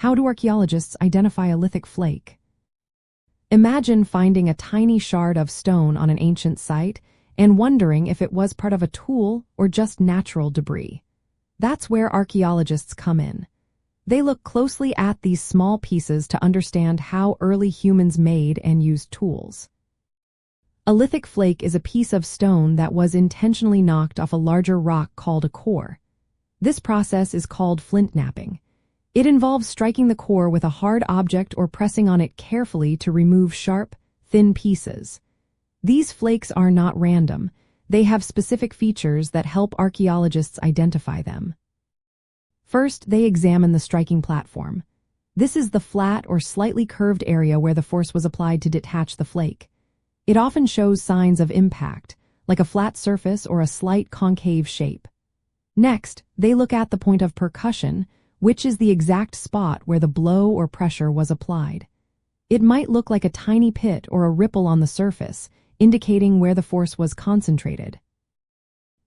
How do archaeologists identify a lithic flake? Imagine finding a tiny shard of stone on an ancient site and wondering if it was part of a tool or just natural debris. That's where archaeologists come in. They look closely at these small pieces to understand how early humans made and used tools. A lithic flake is a piece of stone that was intentionally knocked off a larger rock called a core. This process is called flintknapping. It involves striking the core with a hard object or pressing on it carefully to remove sharp, thin pieces. These flakes are not random. They have specific features that help archaeologists identify them. First, they examine the striking platform. This is the flat or slightly curved area where the force was applied to detach the flake. It often shows signs of impact, like a flat surface or a slight concave shape. Next, they look at the point of percussion, which is the exact spot where the blow or pressure was applied. It might look like a tiny pit or a ripple on the surface, indicating where the force was concentrated.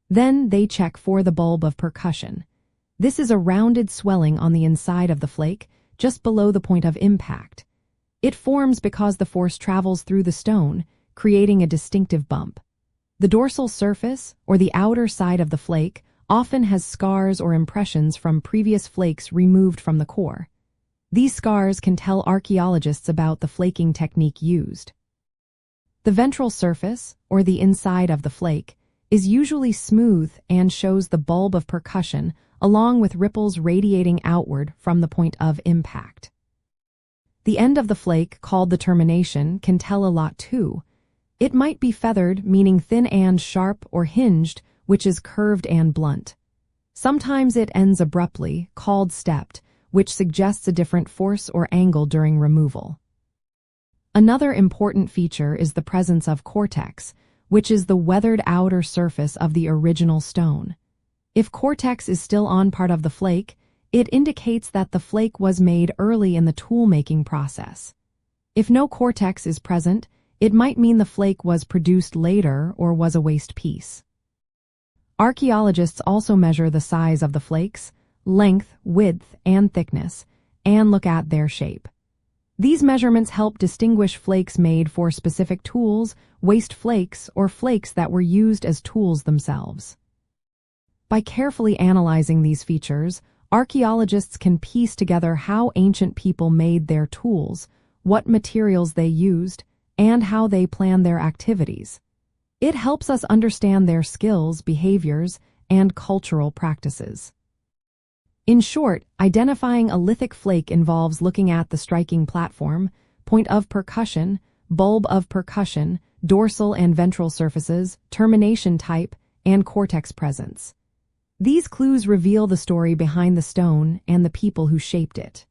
Then they check for the bulb of percussion. This is a rounded swelling on the inside of the flake, just below the point of impact. It forms because the force travels through the stone, creating a distinctive bump. The dorsal surface, or the outer side of the flake, often has scars or impressions from previous flakes removed from the core. These scars can tell archaeologists about the flaking technique used. The ventral surface, or the inside of the flake, is usually smooth and shows the bulb of percussion along with ripples radiating outward from the point of impact. The end of the flake, called the termination, can tell a lot too. It might be feathered, meaning thin and sharp, or hinged, which is curved and blunt. Sometimes it ends abruptly, called stepped, which suggests a different force or angle during removal. Another important feature is the presence of cortex, which is the weathered outer surface of the original stone. If cortex is still on part of the flake, it indicates that the flake was made early in the tool-making process. If no cortex is present, it might mean the flake was produced later or was a waste piece. Archaeologists also measure the size of the flakes, length, width, and thickness, and look at their shape. These measurements help distinguish flakes made for specific tools, waste flakes, or flakes that were used as tools themselves. By carefully analyzing these features, archaeologists can piece together how ancient people made their tools, what materials they used, and how they planned their activities. It helps us understand their skills, behaviors, and cultural practices. In short, identifying a lithic flake involves looking at the striking platform, point of percussion, bulb of percussion, dorsal and ventral surfaces, termination type, and cortex presence. These clues reveal the story behind the stone and the people who shaped it.